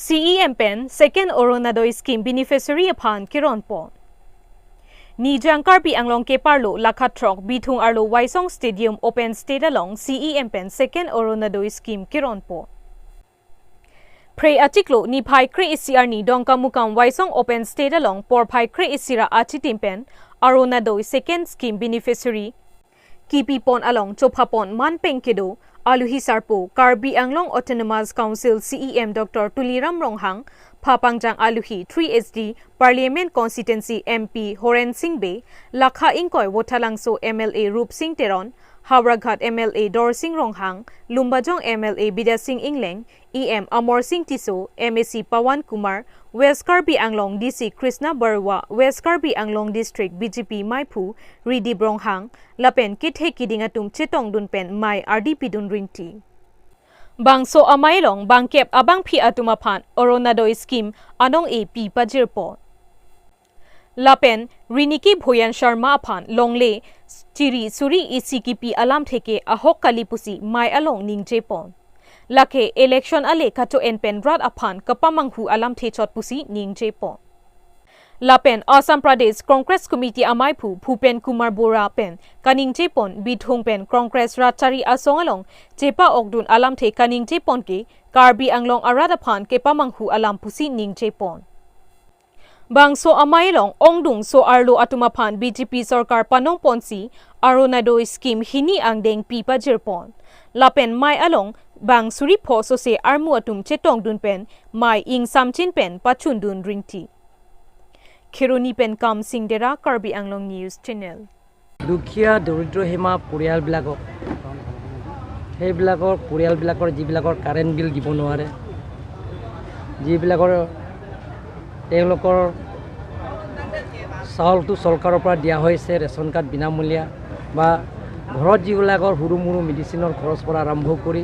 CEM pen second Oronadoi scheme beneficiary upon Kiron po. Ni Jangkarpi Anglong Keparlo Lakatrok Bitung Arlo Waisong Stadium Open State along CEM pen second Oronadoi scheme Kiron po. Pre artiklo ni Pai Kre Isiar ni Dongkamukam Waisong Open State along por Pai Kre Isira Achitimpen Oronadoi second scheme beneficiary Kipi pon along Chopapon Manpeng Kedo Aluhisar po Karbi Anglong Autonomous Council CEM Dr. Tuliram Ronghang Papangjang Aluhi 3SD Parliament Constituency MP Horen Singbe Lakha Ingkoy Wotalangso MLA Rup Singh Teron Hawraghat MLA Dor Singh Ronghang Lumbajong MLA Bida Singh Ingleng EM Amor Singh Tiso MSC Pawan Kumar West Karbi Anglong DC Krishna Barwa West Karbi Anglong District BJP Maipu Ridi Bronghang Lapen Kithe Kidingatum Chitong Dunpen Mai RDP Dun Rinti Bangso Amailong Bangkep Abang Pi Atumapan Oronadoi Scheme Anong AP Pajirpo Lapen Riniki Bhoyan Sharma Apan Longle Chiri Suri Isikipi Alam Theke Ahok Kalipusi Mai Along Ningjepon Lake election ale kato enpen rad apan kapamanghu alam thechot pusi ningjepon Lapen Assam Pradesh Congress Committee Amaipu Bhupen Kumar Bora pen kaningjepon bithung pen Congress Ratchari Asong along Jepa Ogdun alam the kaningjepon ke Karbi Anglong Aradapan kepamanghu alam pusi ningjepon Bangso Amailong Ongdung so Arlo Atumapan BJP Sarkar Panong Ponsi Oronadoi Scheme Hini Angdeng Pipa Jirpon Lapen Mai Along Bang Suri Po so se Armu Atum Chetong Dun Pen Mai Ing Samchin Pen Pachun Dun Ringti Kironi Pen Kam Singdera Karbi Anglong News Channel Dukia Doridro Hema Purial Blagok He Blagor Purial Blagor Jiblagor Karen Bill Gibonoare Jiblagor Telokor Saul to Solkaropra Dia Hoise Reson Card Binamulia Ba ঘৰত যিবিলাকৰ হুৰু মুৰু মেডিচিনৰ খৰচ পৰা আৰম্ভ কৰি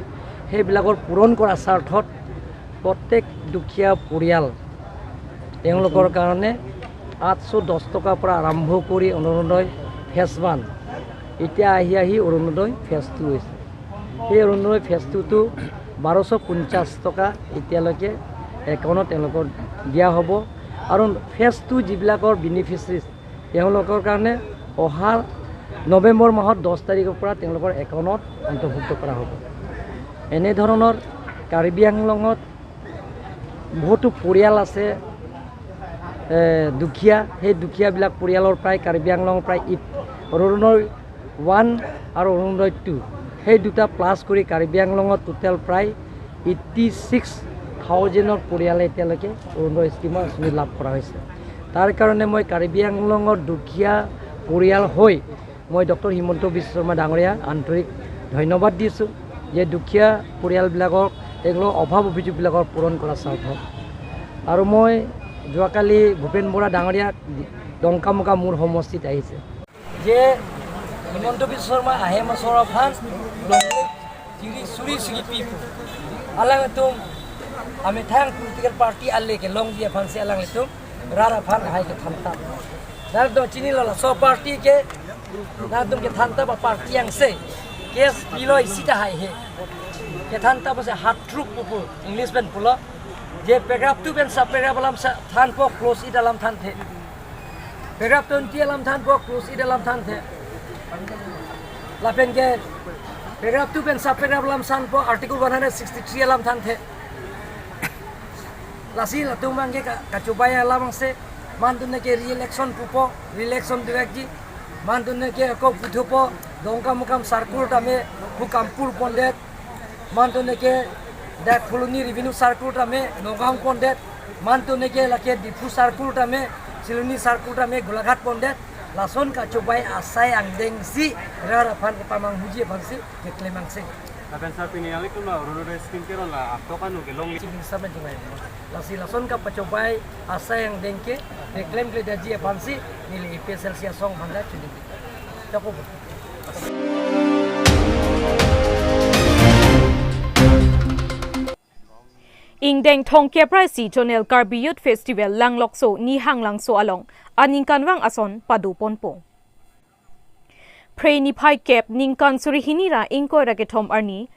সেইবিলাকৰ পূৰণ কৰা স্বাৰ্থত প্ৰত্যেক দুখীয়া পৰিয়াল তেওঁলোকৰ কাৰণে 810 টকাৰ পৰা আৰম্ভ কৰি অৰুণোদয় ফেজ 1 এতিয়া আহি অৰুণোদয় ফেজ 2 হৈছে এই অৰুণোদয় ফেজ 2 টো 1250 টকা এতিয়ালৈকে একাউণ্টত তেওঁলোকৰ দিয়া হ'ব আৰু ফেজ 2 যিবিলাকৰ বেনিফিচিয়াৰিজ তেওঁলোকৰ কাৰণে অহা নৱেম্বৰ মাহত 10 তাৰিখৰ পৰা তেওঁলোকৰ একাউণ্টত অন্তৰ্ভুক্ত কৰা হ'ব এনে ধৰণৰ কাৰ্বি আংলঙত বহুতো পৰিয়াল আছে দুখীয়া সেই দুখীয়াবিলাক পৰিয়ালৰ প্ৰায় কাৰ্বি আংলঙৰ প্ৰায় অৰুণোদয় 1 আৰু অৰুণোদয় 2 সেই দুটা প্লাস কৰি কাৰ্বি আংলঙত টোটাল প্ৰায় 86,000ৰ পৰিয়ালে এতিয়ালৈকে অৰুণোদয় স্কিমৰ আঁচনি লাভ কৰা হৈছে তাৰ কাৰণে মই কাৰ্বি আংলঙৰ দুখীয়া পৰিয়াল হৈ মই ডক্টৰ হিমন্ত বিশ্ব শৰ্মা ডাঙৰীয়া আন্তৰিক ধন্যবাদ দিছোঁ যে দুখীয়া পৰিয়ালবিলাকক এগুলো অভাৱ অভিযোগবিলাকৰ পূৰণ কৰা স্বাৰ্থত আৰু মই যোৱাকালি ভূপেন বৰা ডাঙৰীয়া দংকামুকা মোৰ সমষ্টিত আহিছে যে হিমন্ত বিশ্ব শৰ্মা আহে মাছৰ ফান চিৰি চুৰি চিৰি পিপ আলাংতুম আমি থাং পলিটিক্যাল পার্টি আলে কে লং দিয়া ফানসে আলাংতুম রারা ফান হাই কে থামতা দার দো চিনি ললা সব পার্টি के नादुम के थानता बा party yang se case pillow इसिता हाय हे के थानता बसे हाथ ट्रुक पुपु इंग्लिश बेन पुलो जे पैराग्राफ 2 बेन सब पैराग्राफ लम थान को क्लोज इ दालम थान थे पैराग्राफ 20 लम थान को क्लोज इ दालम थान थे लापेन के पैराग्राफ 2 बेन सब पैराग्राफ लम सान को आर्टिकल 163 लम थान थे लासी लतुम मांगे का चुबाया लम से मानदुने के रिइलेक्शन पुपो रिइलेक्शन डायरेक्ट मानदुने के को पुथुपो दंका मुकाम सार्कुल टामे हुकामपुर पंडेत मानदुने के दैट फुलुनी रेवेन्यू सार्कुल टामे नगांव पंडेत मानदुने के लके दिफु सार्कुल टामे सिलुनी सार्कुल टामे गोलाघाट पंडेत लासन का चुबाई आसाय आंगदेंगसी रारा फान पामां हुजी फांसी के क्लेमांसे Akan sapi ni alik tu lah, orang skin kira lah, apa kan tu gelong ni. Cikin sama juga. Lason ka pacobai asa yang dengke, reklaim ke daji apansi, nilai IPSL sia song bangga cudi. Capo. Ingdeng Thongke Praisi Jonel Karbi Youth Festival Langlokso ni Hanglangso along Aningkanwang ason padu ponpo. Pray ni pai kep ningkan suri hinira ingko raketom arni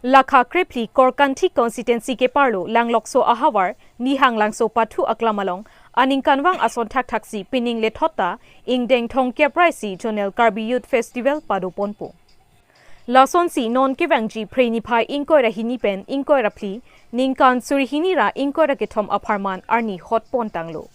Lakha Kripli Korkanthi constituency ke parlo langlokso ahawar nihang langso pathu aklamalong aning kanwang ason thak thaksi pining le thota ingdeng thongke praisi Jonel Karbi Youth Festival padoponpo. Lason si non kevangji prenipai inkoi rahini pen inkoi rapli ningkan surihini ra inkoi ra kethom aparman arni hotpon tanglo.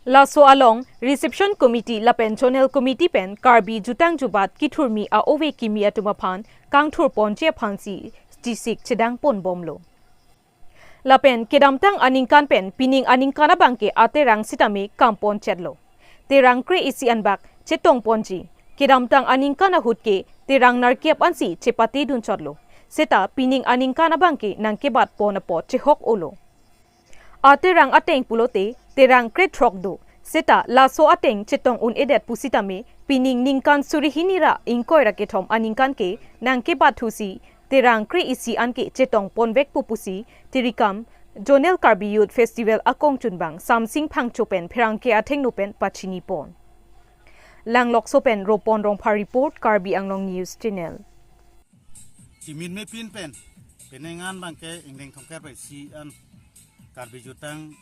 Laso along reception committee lapen Jonel committee pen Karbi jutang jubat kithurmi a ove kimi atumaphan kangthur ponche phansi stisik chedang pon bomlo. Lapen kedamtang aningkan pen pining aningkana bangke aterang sitame kampon chetlo. Terang kre isi anbak chetong ponji. Kedamtang aningkana hutke terang narkiap ansi cepate dun chotlo. Seta pining aningkana bangke nang kebat ponapo chehok olo. Aterang ateng pulote terang kre trokdo. Seta laso ateng chetong un edet pusitame pining ningkan surihinira ingkoi raketom aningkan ke nang kebat husi terang kri isi anke chetong ponvek pupusi tirikam Jonel Karbi Youth Festival akong chunbang samsing phangchopen pherangke atheng nopen pachini pon. Langlok sopen ropon rongpha report Karbi Anglong News Channel. Simin me pin pen penengan bangke ingdeng thongker bai si an Karbi jutang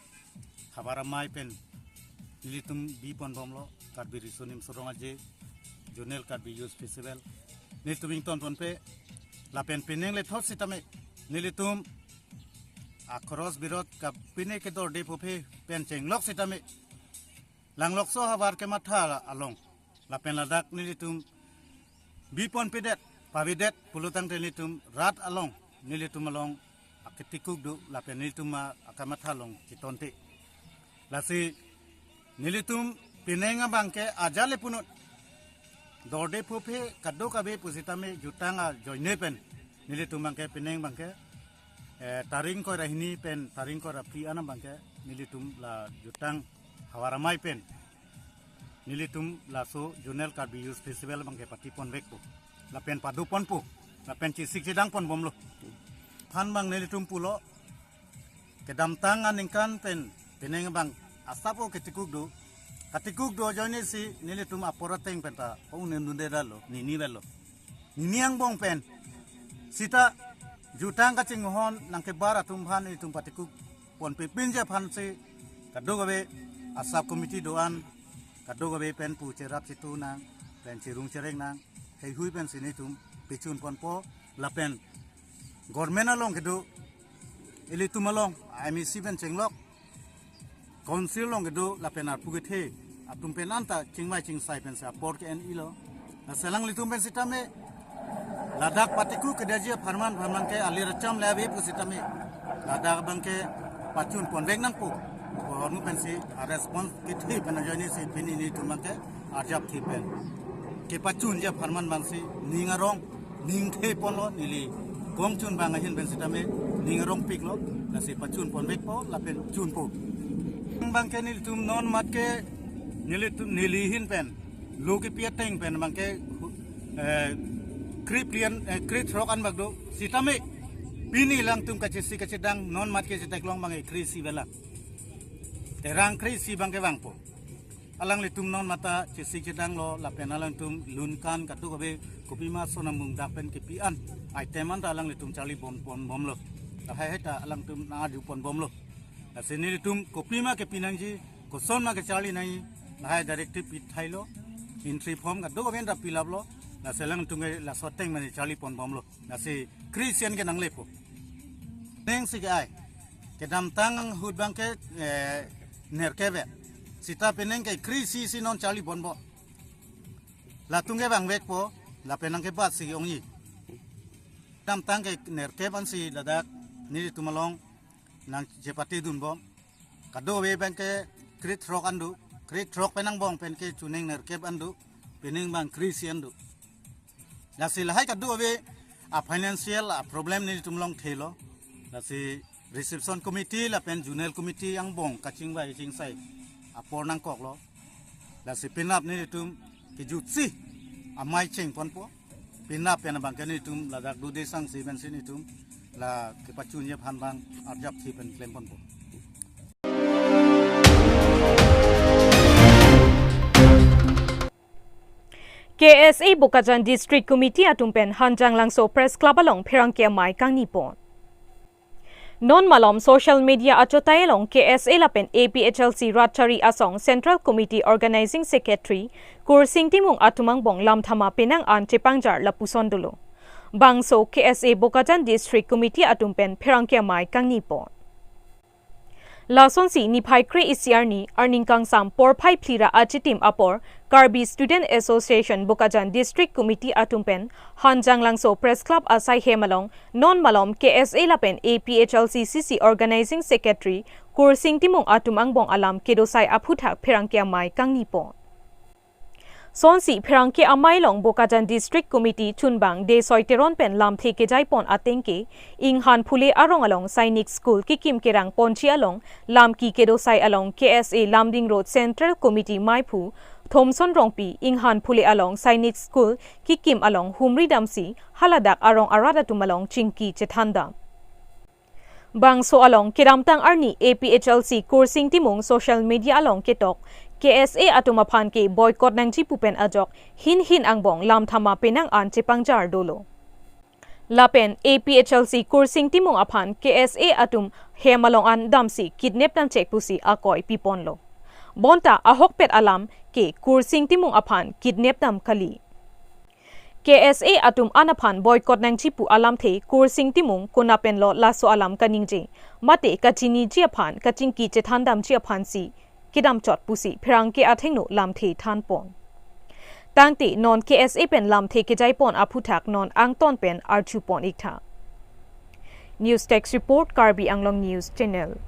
habaramai pen nilitum bi pon bomlo Karbi risonim sorongaje Jonel Karbi Youth Festival nilitum ton pon pe lapen peneng le thot sitame nilitum akros birot ka pine ke dor de phe pen chenglok sitame langlok so habar ke matha along lapen ladak nilitum bi pon pedet pavidet pulutang nilitum rat along nilitum along aketikuk du lapen nilitum akamatha long kitonte lasi nilitum pinenga bangke ajale punut dorde phe kaddo kabe pusitame jutanga joine pen nilitum bangke pineng bangke taring ko rahini pen taring ko rapi ana bangke nilitum la jutang hawaramai pen nilitum laso Jonel Karbi Youth Festival bangke patipon vekpo la pen padupon pu la pen cisik sidang pon bomlo phan bang nilitum pulo kedam tangan ingkan pen pineng bang asapo ketikuk do joine si nilitum aporateng penta paunen dunde dalo nini belo nini ang bong pen sita jutang kacing hon nang kebara tumphan nilitum patikuk pon pipin je phan si kaddo gabe asap komiti doan kaddo gabe pen pu cerap situ nang pen cirung cereng nang hei hui pen sinitum pichun pon po lapen government along kedo ilitum along IMC pen chenglok council long kedo lapen ar pugithe atum pen anta chingmai chingsai pen sa port ke en ilo na selang litum pen sitame ladak patiku kedaji farman ke aliracham labe pusitame ladak bangke pachun pon veng nang pu ornu pen si response kithi pen jani si pini ni tumake arjap thi pen ke pachun je farman bangsi ningarong ningthe ponlo nili gongchun bang hin pen sitame ningarong piklo na si pachun pon vek po lapen chun po bangke nilitum non matke nilitum nilihin pen loki piateng pen bangke kriplian krit rokan bagdo sitame pini lang tum kacisi kacedang non matke siteklong bangai krisi bela terang krisi bangke bangpo alang litum non mata cisi cedang lo lapen alang tum lunkan katu kabe kopi mas sonamung dapen kepian iteman ta alang litum cali bom lo hai heta alang tum na adu pon bom lo sini litum kopi ma kepinangji koson ma kecali nai hai directive pithai lo entry form kadu kabe nda pilap lo na selang tungai la soteng mani cali pon bom lo na si Christian ke nang lepo neng si ai ke dam tang hud bangke nerkebe sita peneng ke krisi si non cali pon bo la tungai bang vek po la penang ke bat si ongi dam tang ke nerkeban si ladak ni tumalong nang jepati dun bom kado we bangke krit rock andu krit rock penang bong pen ke chuneng nerkeb andu peneng bang krisi andu lasi lahai kadu abe a financial a problem ni tumlong thelo lasi reception committee la pen Jonel committee yang bong kaching bai ching sai a pornang kok lo lasi pinap ni tum kijutsi a mai cheng pon po pinap pen bang kan ni tum la dak du de sang si ben sin tum la ke pachun ye phan bang arjap thi pen claim pon po KSA Bokajan District Committee atumpen Hanjang Langso Press Club along Perangkia Mai Kang Nipon. Non malom social media achotay along KSA lapen APHLC Ratchari Asong Central Committee Organizing Secretary Kursing Timung Atumangbong Lamthama Penang An Chepangjar Lapusondulo. Bangso KSA Bokajan District Committee atumpen Perangkia Mai Kang Nipon. Lason si Nipai Kre Isiarni Arning Kang Sam Porpai Plira Achitim Apor Karbi Student Association Bokajan District Committee atumpen Hanjang Langso Press Club Asai Hemalong Non Malom KSA Lapen APHLC CC Organizing Secretary Kursing Timong Atumangbong Alam Kedosai Aputhak Perangkia Mai Kang Nipon. Sonsi Perangkia Amai Long Bokajan District Committee Chunbang De Soiteron Pen Lam Theke Jaipon Atengke Inghan Phule Arong Along Sainik School Kikim Kerang Ponchi Along Lam Ki Kedosai Along KSA Lamding Road Central Committee Maipu Thomson Rongpi Inghan Phule Along Sainik School Kikim Along Humri Damsi Haladak Arong Aradatum Along Chingki Chethandam. Bangso along Kiramtang Arni APHLC Kursing Timong Social Media along Ketok KSA atumapan ke boycott ng Chipupen Ajok hin angbong lamthama penang an Chepangjar dolo. Lapen APHLC Kursing Timong apan KSA atum hemalong an damsi kidnap ng Chekpusi akoy piponlo. Bonta ahokpet alam ke Kursing Timong apan kidnap nam kali. KSA atum anapan boycott ng Chipu alam the Kursing Timong kunapen lo laso alam kaningje mate kachini jiapan kachingki chethandam jiapan si Kidam chot pusi Perangke athengno lamthe thanpon. Tangte non KSA pen lamthe kejaipon aputhak non angton pen archupon ikha. News Text Report Karbi Anglong News Channel.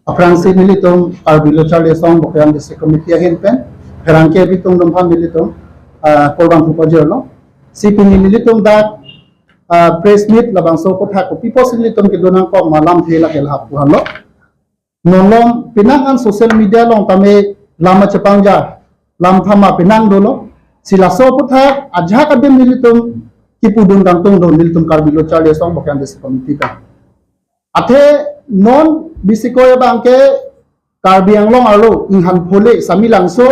Aprangsi militum Karbi Lochale Song Bokajan District Committee hin pen Perangke bitung domhan militum korban pupajolo. Sipini militum dak press meet labang so pothak ko pipos militum kedonang ko malam thela kelhap puhanlo. Nolong pinangan social media long tame lama Chepangjar lam thama pinang dolo sila so puthak ajha kadem nilitum kipudun kangtung do nilitum Karbi Lochale Song Bokajan District Committee ka athe non bisikoy bangke Karbi Anglong alo inghan phole samilang so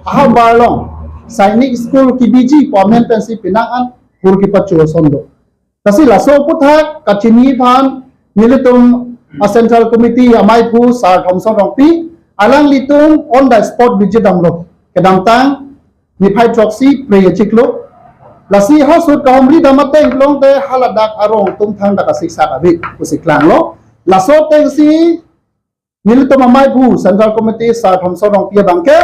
aha barlong Sainik School KBG Permanent Pensi pinangan hurkipachu sondo kasila so puthak kachini phan nilitum a Central Committee amai pu Sar Thomson Rongpi alang litung on the spot visit damlo kedamtang Nipai Troxy Prayer Chiklo lasi hasut kahomri damateng long te haladak arong tumthang da kasiksa abi usiklang lo laso teng si nilitum amai pu Central Committee Sar Thomson Rongpi bangke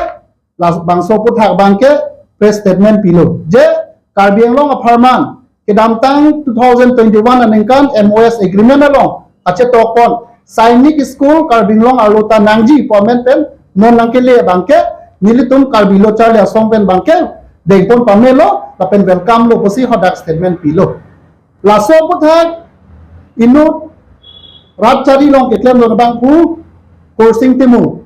las bangso puthak bangke press statement pilo je Karbi Anglong aparman kedamtang 2021 anengkan MOS agreement along ache tokon Sainik School Karbi Anglong arlota nangji permanent pen non nangkele bangke nilitum Karbi Lochale Song pen bangke dengpon pamelo lapen welcome lo posi hodak statement pilo laso puthak inu Ratchari long ketlem lo bangpu Kursing Timong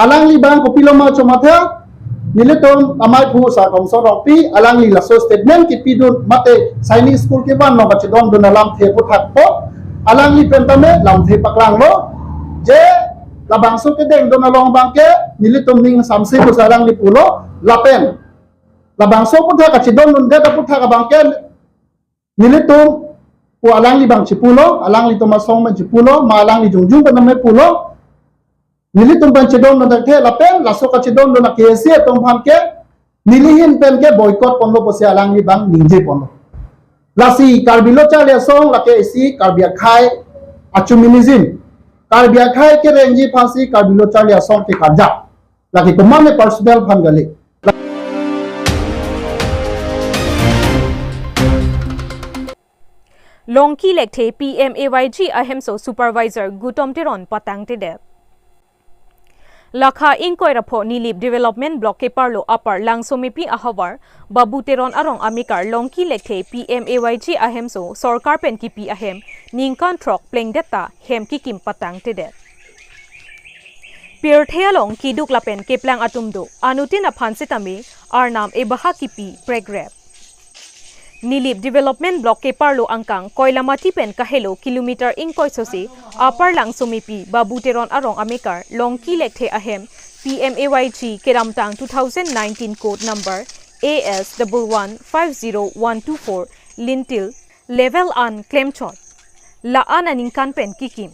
alang li bang kopilo ma chomatha nilitum amai pu Sar Thomson Rongpi alang li laso statement kipidun mate Sainik School ke ban no bachidon donalam the puthak po alang li pentame lam the paklang lo je labang so kedeng donalong bangke nilitum ning samse ko salang li pulo lapen labang so putha kachidon nun deta putha ka bangke nilitum pu alang li bang chipulo alang li tomasong man chipulo ma alang li jungjung pa name pulo nilitum ban chidon nun dakhe lapen laso kachidon nun KSA tong bangke nilihin pen ke boycott ponlo posi alang li bang ningje ponlo lasi Karbi Lochale Song lake isi Karbi Akhai achuminizim Karbi Akhai ke renji phansi Karbi Lochale Song ke karja laki kumame personal phan gale Longki Lekte PMAYG Ahemso Supervisor Gutom Tiron Patang Tede. Lakha Inkoy Rapo Nilip Development Block ke Parlo Upper Langsomipi Ahawar Babu Teron Arong Amikar Longki Lekte PMAYG Ahemso Sorkar Pen Kipi Ahem Ningkan Trok Pleng Detta Hem Kikim Patang Tede. Pirthealong Kiduk Lapen Keplang Atumdo Anutin Aphan Sitame Arnam Ebaha Kipi Pregrep Nilip Development Block ke Parlo Angkang Koilamati Pen Kahelo Kilometer Inkoy Sosi Upper Langsomipi Babu Teron Arong Amikar Longki Lekte Ahem PMAYG Keramtang 2019 Code Number AS1150124 lintil level an claim chot la an aning kan pen kikim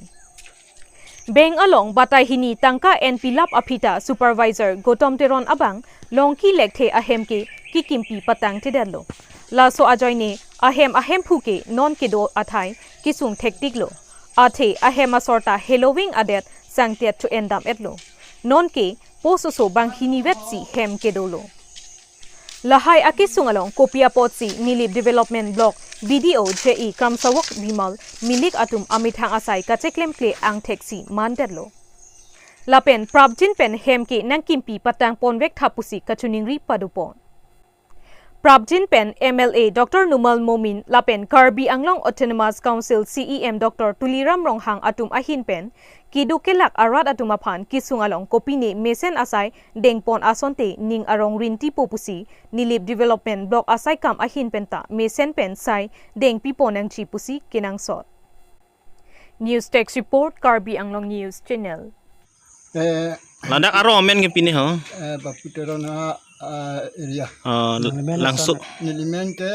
Beng along batay hini tangka NP lap apita supervisor Gotom Teron abang longki lekthe ahem ke kikimpi patang tidalo la so ajoy ne ahem phuke non kedo athai kisung thektik lo athe ahem asorta halloween adet sangtiat to endam etlo non ke pososo bang hini wetsi hem kedolo Lahai akisung along Kopia Potsi Nilip Development Block BDO JE Kamsawak Bimal Milik Atum Amithang Asai Kacheklem Kle Ang Teksi Mandedlo Lapen Prabjin Pen Hemke Nangkimpi Patang Ponvek Thapusi Kachuningri Padupon Prabjin Pen MLA Dr. Numal Momin Lapen Karbi Anglong Autonomous Council CEM Dr. Tuliram Ronghang Atum Ahin Pen Kidukelak Arat Atumaphan Kisung along Kopine Mesen Asai Dengpon Asonte Ning Arong Rinti Popusi Nilip Development Block Asai Kam Ahin Penta Mesen Pen Sai Deng Piponang Chipusi Kinang Sot News Text Report Karbi Anglong News Channel Landak aro men ke pini ho Baputeron area. langsung Nilimen ke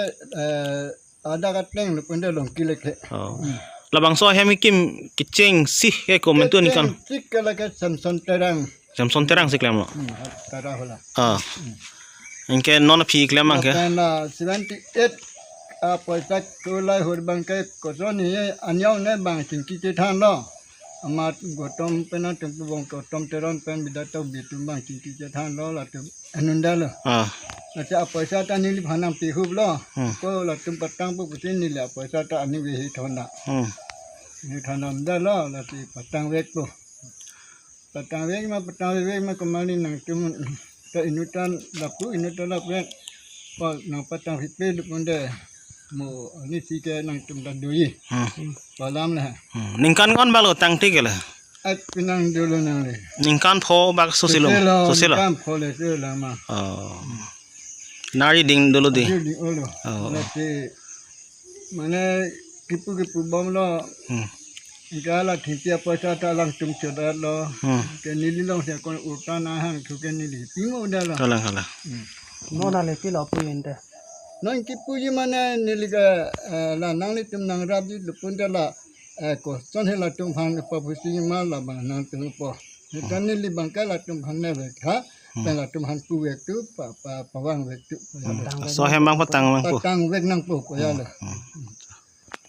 ada kateng lepende long kilek. labang so hem kim kicing sih ke komentu ni kan Sik kala ke Samson terang. Samson terang sih klem lo Tarah hola. Inke non phi klem ang ke Karena 78 apa sak kulai hurbang ke kosoni anyau ne bang tingki cetan lo. Amat Gotom pena tempu bong Gotom Teron pen bidato bitumbang tingki cetan lo la tu anunda lo. Nanti apa saja ni lip hanam pihub lo. Ko la tu patang pu putin ni la apa saja ani wehi thona. Ni thona mda lo la ti patang wek pu. Patang wek ma kemari nang tu ta inutan lapu inutan lapet. Pa nang patang hipe lu punde. Mo ni sike nang tum dan doi. Palam lah. ningkan kon balo tang ti ke la At pinang dulu nang le. ningkan pho bak sosilo Kam pole tu lama. nari ding dulu di Di olo. Nanti mana kipu bom lo. Igala tinti apa saja lang tum cedat lo. Ke nili long saya kon utan ahang tu ke nili. Timo dah lo. kalah Nona le pila puinte. Nang kipu je mana nili ke la nang ni tum nang rabi lupun dah la. Ko son hela tum hang pa pusi mal la bang nang tum po. Kan nili bangka la tum hang ne ha. Dan la tum hang pu wek tu pa wang wek tu. so hem bang patang bang pu Patang wek nang pu ko ya la.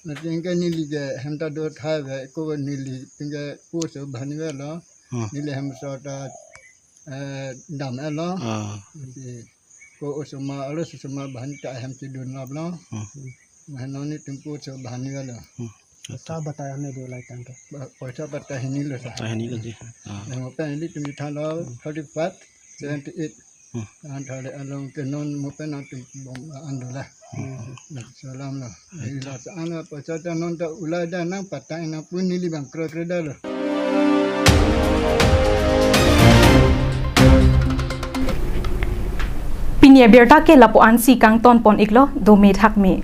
Nanti ingka nili ke hemta do thai ve ko nili tingga pu so bhani ve lo. Nili hem so ta dam lo. Ko usuma alus usuma bhani ta hem ti dun lab lo. Mahno ni tumpu so bhani ve lo. Sa bataya ne do lai tangke. Paisa bata hini lo sa. saya ni lagi Yang apa ini tum di thalo 35 78. Antara along ke non mopen atum bom andola. Salam lah. Ila sana pasata non ta ulai dah nang patang nang pun nili bang kreda lo. Pinya berta ke lapo ansi kang ton pon iklo do me thak me